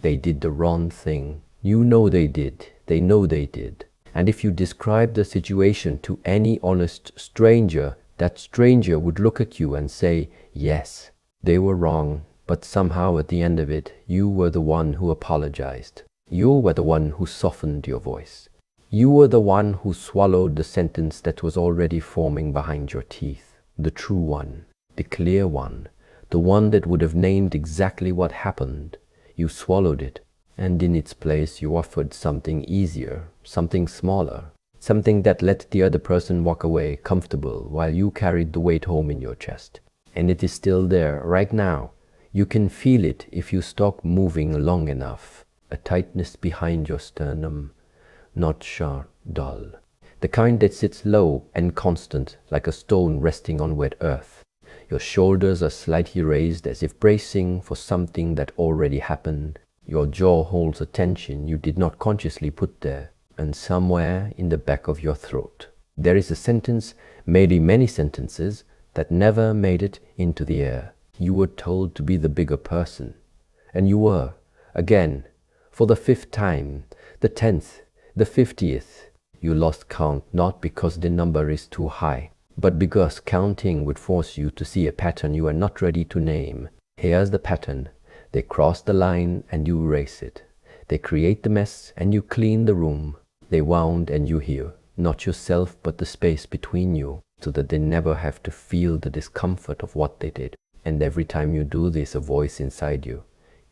They did the wrong thing. You know they did. They know they did. And if you describe the situation to any honest stranger, that stranger would look at you and say, yes, they were wrong, but somehow at the end of it, you were the one who apologized. You were the one who softened your voice. You were the one who swallowed the sentence that was already forming behind your teeth. The true one, the clear one, the one that would have named exactly what happened. You swallowed it, and in its place you offered something easier, something smaller, something that let the other person walk away comfortable while you carried the weight home in your chest. And it is still there right now. You can feel it if you stop moving long enough. A tightness behind your sternum, not sharp, dull. The kind that sits low and constant like a stone resting on wet earth. Your shoulders are slightly raised as if bracing for something that already happened. Your jaw holds a tension you did not consciously put there. And somewhere in the back of your throat, there is a sentence, maybe many sentences, that never made it into the air. You were told to be the bigger person. And you were, again, for the 5th time, the 10th, the 50th. You lost count not because the number is too high, but because counting would force you to see a pattern you are not ready to name. Here's the pattern. They cross the line and you erase it. They create the mess and you clean the room. They wound and you hear, not yourself but the space between you, so that they never have to feel the discomfort of what they did. And every time you do this, a voice inside you,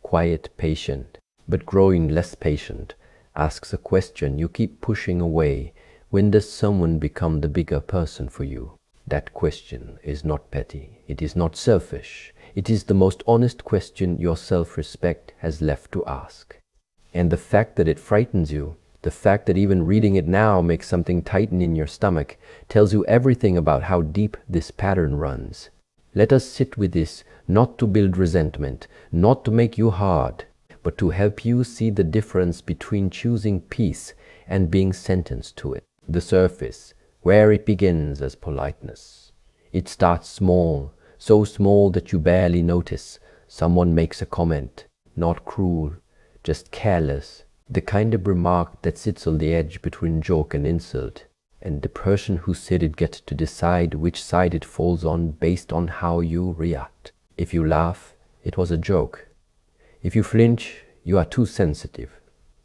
quiet, patient, but growing less patient, asks a question you keep pushing away. When does someone become the bigger person for you? That question is not petty. It is not selfish. It is the most honest question your self-respect has left to ask. And the fact that it frightens you, the fact that even reading it now makes something tighten in your stomach, tells you everything about how deep this pattern runs. Let us sit with this, not to build resentment, not to make you hard, but to help you see the difference between choosing peace and being sentenced to it. The surface, where it begins as politeness. It starts small, so small that you barely notice. Someone makes a comment, not cruel, just careless. The kind of remark that sits on the edge between joke and insult, and the person who said it gets to decide which side it falls on based on how you react. If you laugh, it was a joke. If you flinch, you are too sensitive.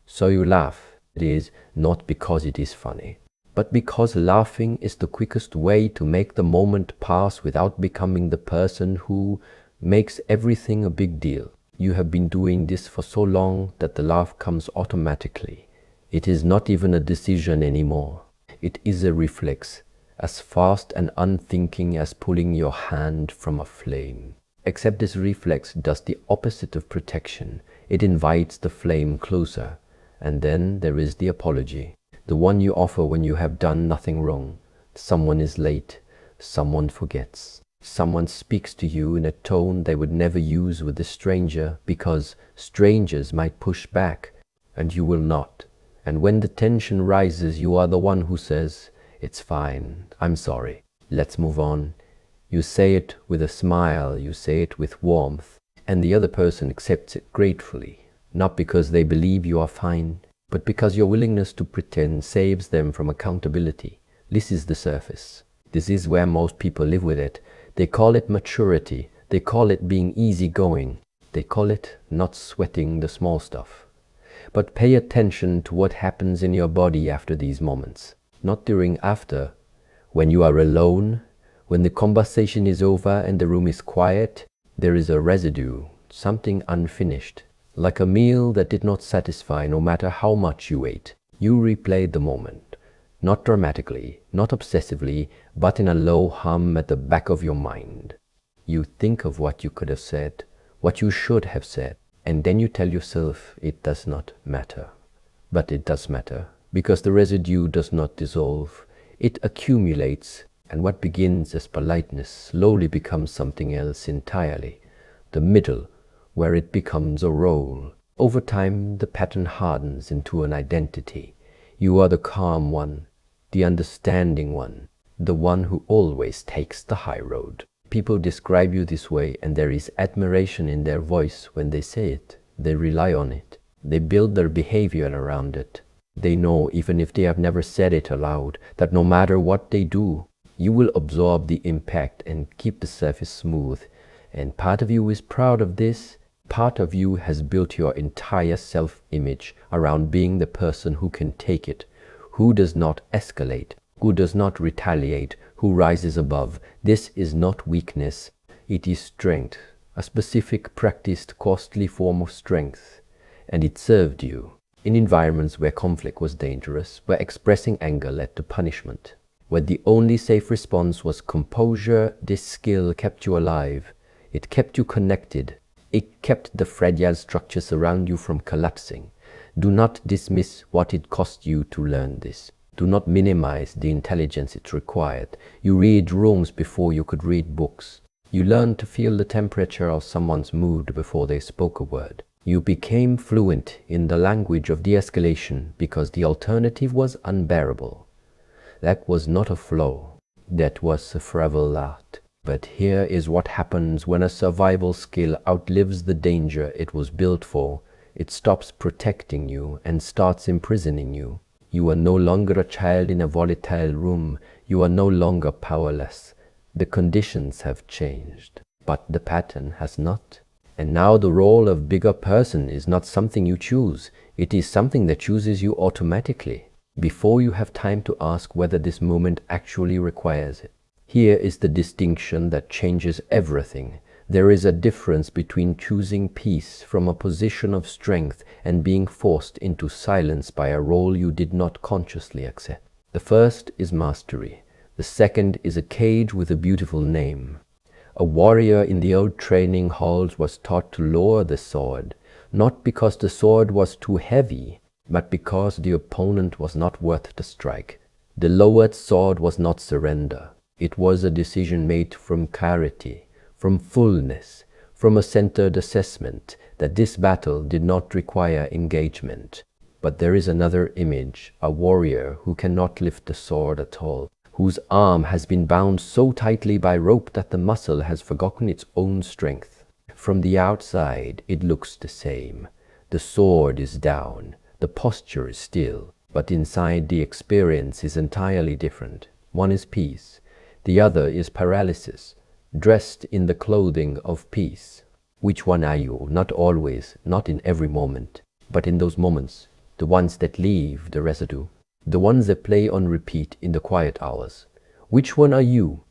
So you laugh. It is not because it is funny, but because laughing is the quickest way to make the moment pass without becoming the person who makes everything a big deal. You have been doing this for so long that the laugh comes automatically. It is not even a decision anymore. It is a reflex, as fast and unthinking as pulling your hand from a flame. Except this reflex does the opposite of protection. It invites the flame closer. And then there is the apology, the one you offer when you have done nothing wrong. Someone is late. Someone forgets. Someone speaks to you in a tone they would never use with a stranger because strangers might push back and you will not. And when the tension rises, you are the one who says, "It's fine, I'm sorry, let's move on." You say it with a smile, you say it with warmth, and the other person accepts it gratefully, not because they believe you are fine, but because your willingness to pretend saves them from accountability. This is the surface. This is where most people live with it. They call it maturity. They call it being easygoing. They call it not sweating the small stuff. But pay attention to what happens in your body after these moments. Not during after. When you are alone, when the conversation is over and the room is quiet, there is a residue, something unfinished. Like a meal that did not satisfy no matter how much you ate. You replay the moment. Not dramatically, not obsessively, but in a low hum at the back of your mind. You think of what you could have said, what you should have said, and then you tell yourself it does not matter. But it does matter, because the residue does not dissolve. It accumulates, and what begins as politeness slowly becomes something else entirely. The middle, where it becomes a role. Over time, the pattern hardens into an identity. You are the calm one, the understanding one, the one who always takes the high road. People describe you this way, and there is admiration in their voice when they say it. They rely on it. They build their behavior around it. They know, even if they have never said it aloud, that no matter what they do, you will absorb the impact and keep the surface smooth. And part of you is proud of this. Part of you has built your entire self-image around being the person who can take it, who does not escalate, who does not retaliate, who rises above. This is not weakness, it is strength, a specific, practiced, costly form of strength. And it served you in environments where conflict was dangerous, where expressing anger led to punishment. When the only safe response was composure, this skill kept you alive. It kept you connected. It kept the fragile structures around you from collapsing. Do not dismiss what it cost you to learn this. Do not minimize the intelligence it required. You read rooms before you could read books. You learned to feel the temperature of someone's mood before they spoke a word. You became fluent in the language of de-escalation because the alternative was unbearable. That was not a flow. That was a fragile art. But here is what happens when a survival skill outlives the danger it was built for. It stops protecting you and starts imprisoning you. You are no longer a child in a volatile room. You are no longer powerless. The conditions have changed, but the pattern has not. And now the role of bigger person is not something you choose. It is something that chooses you automatically, before you have time to ask whether this moment actually requires it. Here is the distinction that changes everything. There is a difference between choosing peace from a position of strength and being forced into silence by a role you did not consciously accept. The first is mastery. The second is a cage with a beautiful name. A warrior in the old training halls was taught to lower the sword, not because the sword was too heavy, but because the opponent was not worth the strike. The lowered sword was not surrender. It was a decision made from clarity, from fullness, from a centered assessment that this battle did not require engagement. But there is another image, a warrior who cannot lift the sword at all, whose arm has been bound so tightly by rope that the muscle has forgotten its own strength. From the outside, it looks the same. The sword is down, the posture is still, but inside the experience is entirely different. One is peace, the other is paralysis, dressed in the clothing of peace. Which one are you? Not always, not in every moment, but in those moments, the ones that leave the residue, the ones that play on repeat in the quiet hours. Which one are you?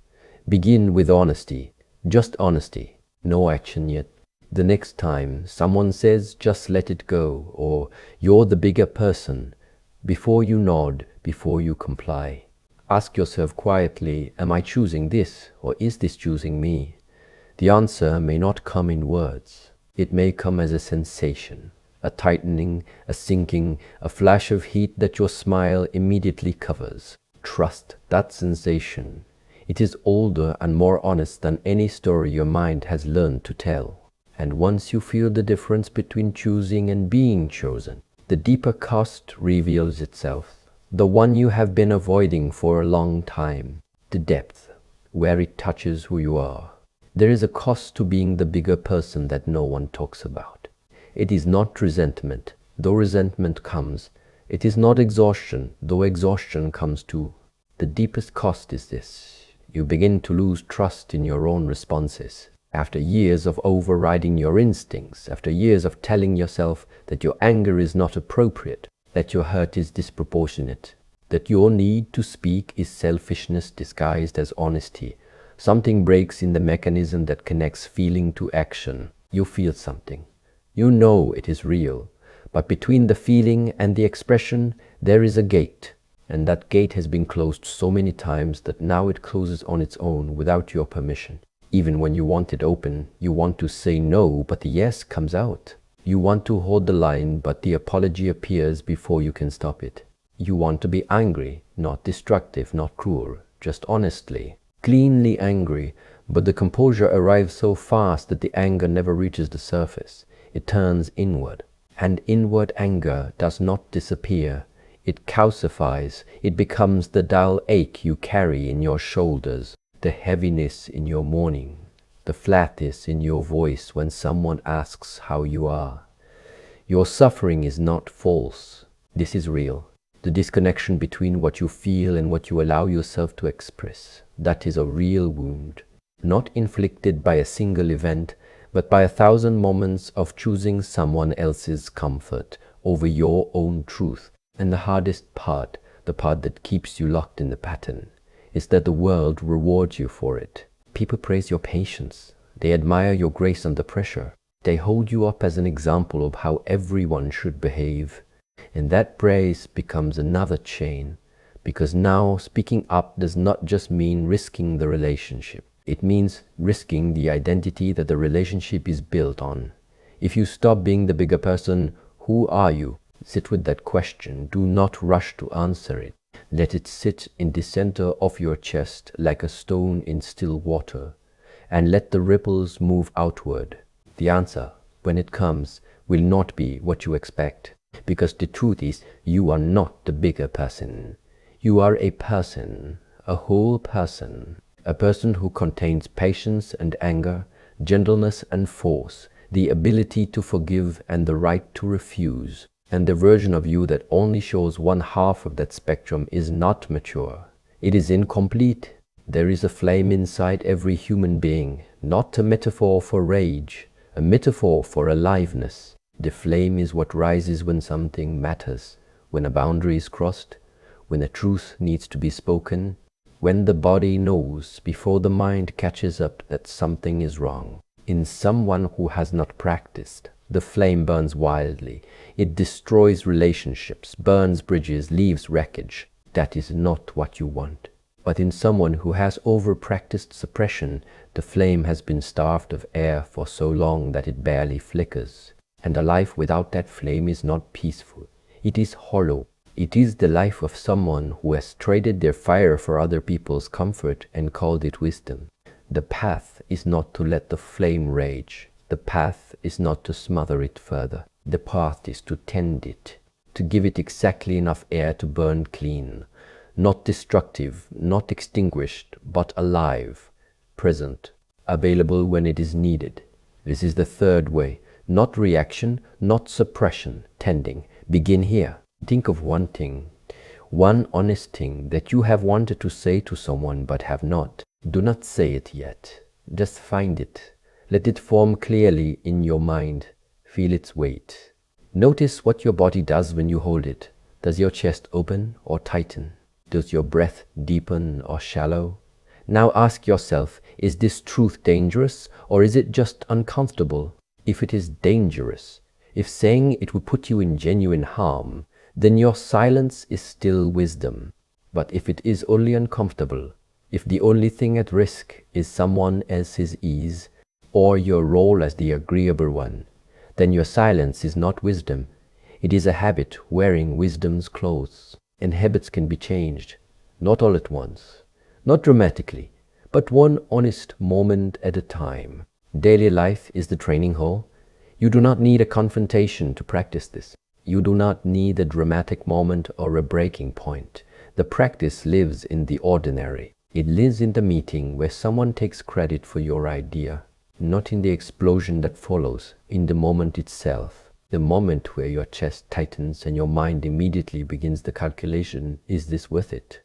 Begin with honesty, just honesty, no action yet. The next time someone says, just let it go, or you're the bigger person, before you nod, before you comply, ask yourself quietly, am I choosing this, or is this choosing me? The answer may not come in words. It may come as a sensation, a tightening, a sinking, a flash of heat that your smile immediately covers. Trust that sensation. It is older and more honest than any story your mind has learned to tell. And once you feel the difference between choosing and being chosen, the deeper cost reveals itself, the one you have been avoiding for a long time, the depth, where it touches who you are. There is a cost to being the bigger person that no one talks about. It is not resentment, though resentment comes. It is not exhaustion, though exhaustion comes too. The deepest cost is this. You begin to lose trust in your own responses. After years of overriding your instincts, after years of telling yourself that your anger is not appropriate, that your hurt is disproportionate, that your need to speak is selfishness disguised as honesty, something breaks in the mechanism that connects feeling to action. You feel something. You know it is real, but between the feeling and the expression, there is a gate, and that gate has been closed so many times that now it closes on its own without your permission. Even when you want it open, you want to say no, but the yes comes out. You want to hold the line, but the apology appears before you can stop it. You want to be angry, not destructive, not cruel, just honestly, cleanly angry, but the composure arrives so fast that the anger never reaches the surface. It turns inward, and inward anger does not disappear. It calcifies. It becomes the dull ache you carry in your shoulders, the heaviness in your mourning, the flatness in your voice when someone asks how you are. Your suffering is not false. This is real. The disconnection between what you feel and what you allow yourself to express. That is a real wound, not inflicted by a single event, but by 1,000 moments of choosing someone else's comfort over your own truth. And the hardest part, the part that keeps you locked in the pattern, is that the world rewards you for it. People praise your patience. They admire your grace under pressure. They hold you up as an example of how everyone should behave. And that praise becomes another chain, because now speaking up does not just mean risking the relationship. It means risking the identity that the relationship is built on. If you stop being the bigger person, who are you? Sit with that question. Do not rush to answer it. Let it sit in the center of your chest like a stone in still water, and let the ripples move outward. The answer, when it comes, will not be what you expect, because the truth is, you are not the bigger person. You are a person, a whole person, a person who contains patience and anger, gentleness and force, the ability to forgive and the right to refuse. And the version of you that only shows one half of that spectrum is not mature. It is incomplete. There is a flame inside every human being, not a metaphor for rage, a metaphor for aliveness. The flame is what rises when something matters, when a boundary is crossed, when a truth needs to be spoken, when the body knows before the mind catches up that something is wrong. In someone who has not practiced, the flame burns wildly. It destroys relationships, burns bridges, leaves wreckage. That is not what you want. But in someone who has over-practiced suppression, the flame has been starved of air for so long that it barely flickers. And a life without that flame is not peaceful. It is hollow. It is the life of someone who has traded their fire for other people's comfort and called it wisdom. The path is not to let the flame rage. The path is not to smother it further. The path is to tend it, to give it exactly enough air to burn clean. Not destructive, not extinguished, but alive, present, available when it is needed. This is the third way. Not reaction, not suppression, tending. Begin here. Think of one thing, one honest thing that you have wanted to say to someone but have not. Do not say it yet. Just find it. Let it form clearly in your mind. Feel its weight. Notice what your body does when you hold it. Does your chest open or tighten? Does your breath deepen or shallow? Now ask yourself, is this truth dangerous or is it just uncomfortable? If it is dangerous, if saying it would put you in genuine harm, then your silence is still wisdom. But if it is only uncomfortable, if the only thing at risk is someone else's ease, or your role as the agreeable one, then your silence is not wisdom. It is a habit wearing wisdom's clothes. And habits can be changed, not all at once, not dramatically, but one honest moment at a time. Daily life is the training hall. You do not need a confrontation to practice this. You do not need a dramatic moment or a breaking point. The practice lives in the ordinary. It lives in the meeting where someone takes credit for your idea, not in the explosion that follows, in the moment itself. The moment where your chest tightens and your mind immediately begins the calculation, is this worth it?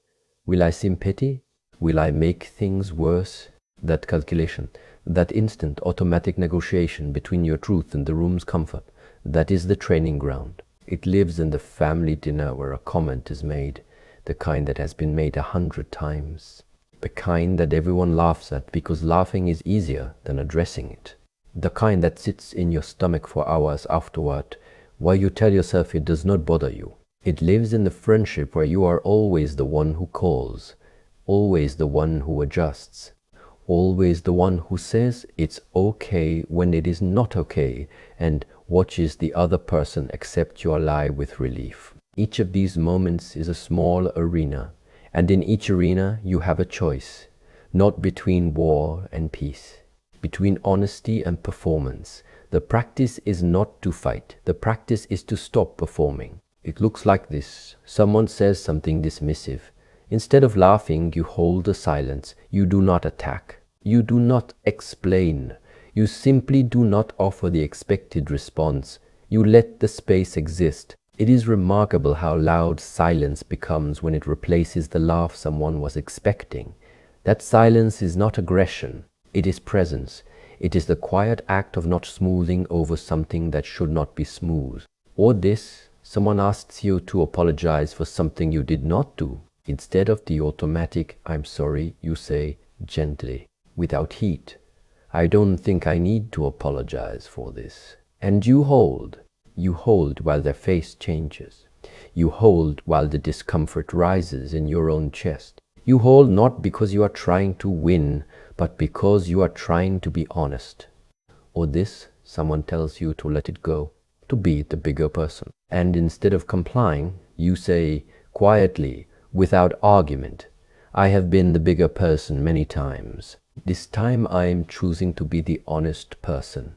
Will I seem petty? Will I make things worse? That calculation, that instant automatic negotiation between your truth and the room's comfort, that is the training ground. It lives in the family dinner where a comment is made, the kind that has been made 100 times. The kind that everyone laughs at because laughing is easier than addressing it. The kind that sits in your stomach for hours afterward, while you tell yourself it does not bother you. It lives in the friendship where you are always the one who calls, always the one who adjusts, always the one who says it's okay when it is not okay, and watches the other person accept your lie with relief. Each of these moments is a small arena, and in each arena you have a choice, not between war and peace, between honesty and performance. The practice is not to fight. The practice is to stop performing. It looks like this. Someone says something dismissive. Instead of laughing, you hold the silence. You do not attack. You do not explain. You simply do not offer the expected response. You let the space exist. It is remarkable how loud silence becomes when it replaces the laugh someone was expecting. That silence is not aggression, it is presence. It is the quiet act of not smoothing over something that should not be smooth. Or this, someone asks you to apologize for something you did not do. Instead of the automatic, "I'm sorry," you say gently, without heat, "I don't think I need to apologize for this." And you hold. You hold while their face changes. You hold while the discomfort rises in your own chest. You hold not because you are trying to win, but because you are trying to be honest. Or this, someone tells you to let it go, to be the bigger person. And instead of complying, you say quietly, without argument, "I have been the bigger person many times. This time I am choosing to be the honest person."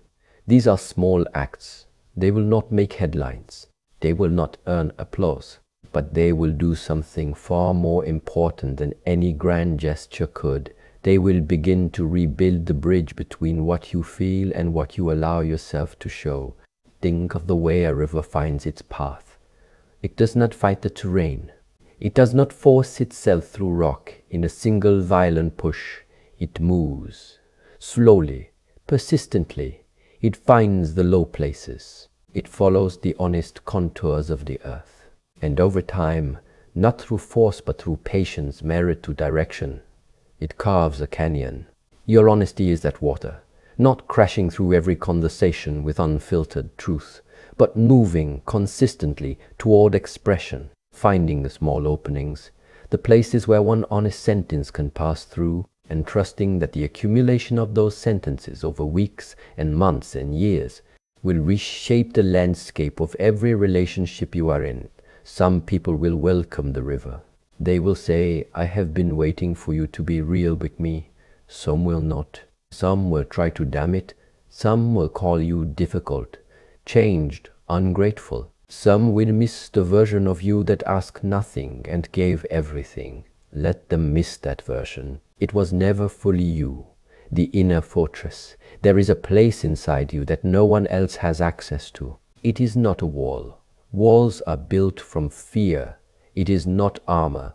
These are small acts. They will not make headlines. They will not earn applause. But they will do something far more important than any grand gesture could. They will begin to rebuild the bridge between what you feel and what you allow yourself to show. Think of the way a river finds its path. It does not fight the terrain. It does not force itself through rock in a single violent push. It moves. Slowly, persistently. It finds the low places. It follows the honest contours of the earth. And over time, not through force but through patience married to direction, it carves a canyon. Your honesty is that water, not crashing through every conversation with unfiltered truth, but moving consistently toward expression, finding the small openings, the places where one honest sentence can pass through, and trusting that the accumulation of those sentences over weeks and months and years will reshape the landscape of every relationship you are in. Some people will welcome the river. They will say, "I have been waiting for you to be real with me." Some will not. Some will try to dam it. Some will call you difficult, changed, ungrateful. Some will miss the version of you that asked nothing and gave everything. Let them miss that version. It was never fully you. The inner fortress. There is a place inside you that no one else has access to. It is not a wall. Walls are built from fear. It is not armor.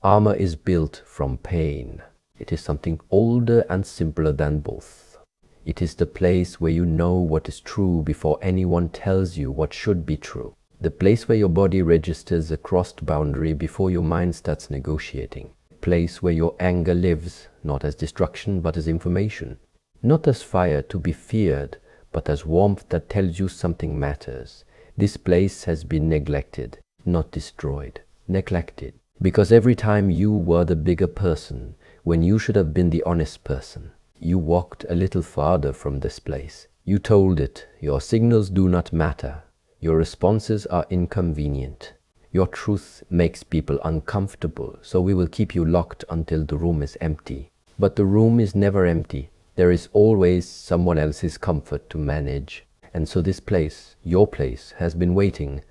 Armor is built from pain. It is something older and simpler than both. It is the place where you know what is true before anyone tells you what should be true. The place where your body registers a crossed boundary before your mind starts negotiating. Place where your anger lives, not as destruction but as information. Not as fire to be feared, but as warmth that tells you something matters. This place has been neglected, not destroyed, neglected. Because every time you were the bigger person, when you should have been the honest person, you walked a little farther from this place. You told it, your signals do not matter. Your responses are inconvenient. Your truth makes people uncomfortable, so we will keep you locked until the room is empty. But the room is never empty. There is always someone else's comfort to manage. And so this place, your place, has been waiting,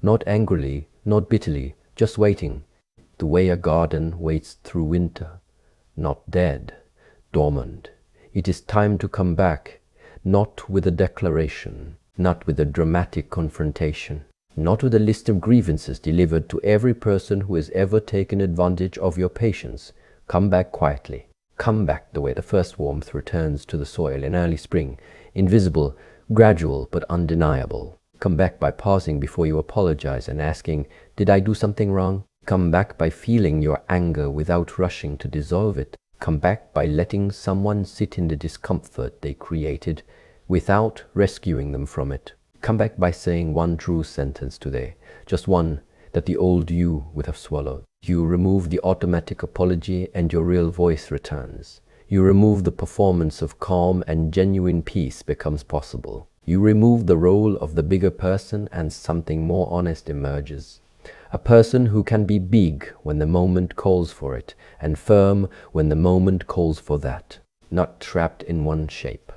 not angrily, not bitterly, just waiting. The way a garden waits through winter, not dead, dormant. It is time to come back, not with a declaration, not with a dramatic confrontation, not with a list of grievances delivered to every person who has ever taken advantage of your patience. Come back quietly. Come back the way the first warmth returns to the soil in early spring, invisible, gradual but undeniable. Come back by pausing before you apologize and asking, "Did I do something wrong?" Come back by feeling your anger without rushing to dissolve it. Come back by letting someone sit in the discomfort they created without rescuing them from it. Come back by saying one true sentence today, just one that the old you would have swallowed. You remove the automatic apology and your real voice returns. You remove the performance of calm and genuine peace becomes possible. You remove the role of the bigger person and something more honest emerges. A person who can be big when the moment calls for it and firm when the moment calls for that. Not trapped in one shape.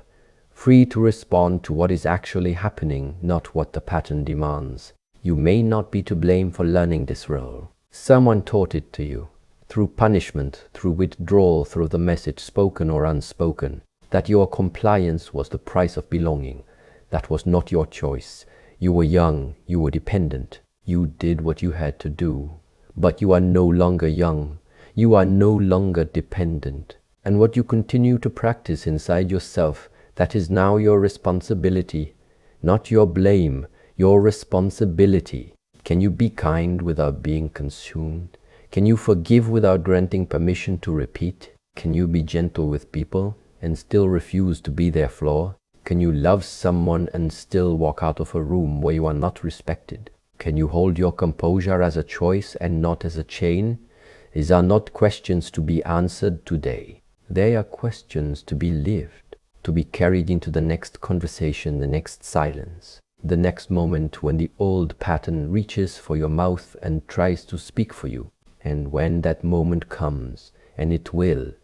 Free to respond to what is actually happening, not what the pattern demands. You may not be to blame for learning this role. Someone taught it to you, through punishment, through withdrawal, through the message spoken or unspoken, that your compliance was the price of belonging. That was not your choice. You were young, you were dependent, you did what you had to do. But you are no longer young, you are no longer dependent. And what you continue to practice inside yourself, that is now your responsibility, not your blame, your responsibility. Can you be kind without being consumed? Can you forgive without granting permission to repeat? Can you be gentle with people and still refuse to be their flaw? Can you love someone and still walk out of a room where you are not respected? Can you hold your composure as a choice and not as a chain? These are not questions to be answered today. They are questions to be lived, to be carried into the next conversation, the next silence, the next moment when the old pattern reaches for your mouth and tries to speak for you. And when that moment comes, and it will,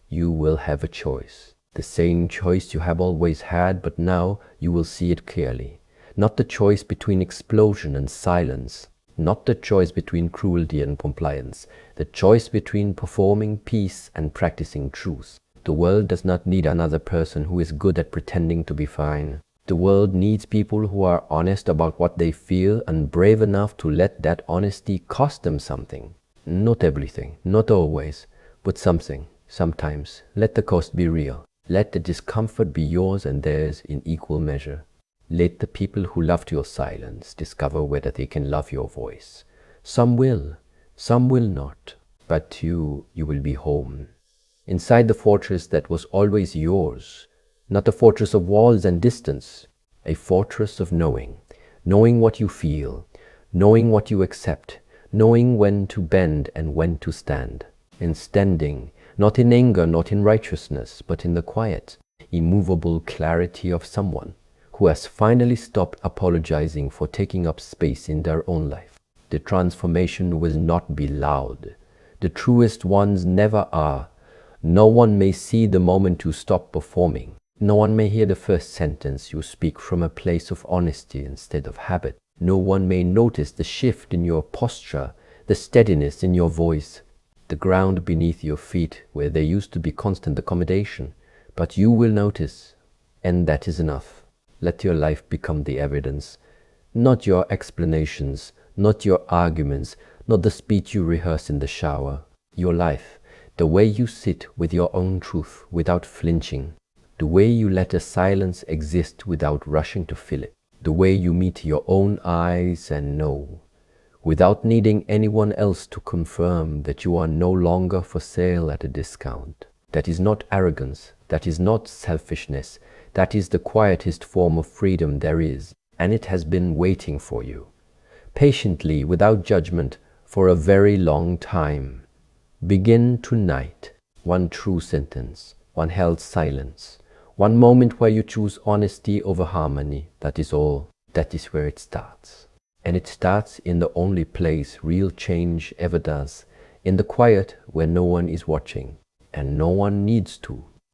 you will have a choice. The same choice you have always had, but now you will see it clearly. Not the choice between explosion and silence, not the choice between cruelty and compliance, the choice between performing peace and practicing truth. The world does not need another person who is good at pretending to be fine. The world needs people who are honest about what they feel and brave enough to let that honesty cost them something. Not everything, not always, but something, sometimes. Let the cost be real. Let the discomfort be yours and theirs in equal measure. Let the people who loved your silence discover whether they can love your voice. Some will not, but you will be home. Inside the fortress that was always yours, not a fortress of walls and distance, a fortress of knowing. Knowing what you feel, knowing what you accept, knowing when to bend and when to stand. And standing, not in anger, not in righteousness, but in the quiet, immovable clarity of someone who has finally stopped apologizing for taking up space in their own life. The transformation will not be loud. The truest ones never are. No one may see the moment you stop performing. No one may hear the first sentence you speak from a place of honesty instead of habit. No one may notice the shift in your posture, the steadiness in your voice, the ground beneath your feet where there used to be constant accommodation. But you will notice, and that is enough. Let your life become the evidence, not your explanations, not your arguments, not the speech you rehearse in the shower. Your life, the way you sit with your own truth without flinching, the way you let a silence exist without rushing to fill it, the way you meet your own eyes and know, without needing anyone else to confirm that you are no longer for sale at a discount. That is not arrogance, that is not selfishness, that is the quietest form of freedom there is, and it has been waiting for you, patiently, without judgment, for a very long time. Begin tonight. One true sentence, one held silence, one moment where you choose honesty over harmony. That is all. That is where it starts. And it starts in the only place real change ever does, in the quiet where no one is watching, and no one needs to.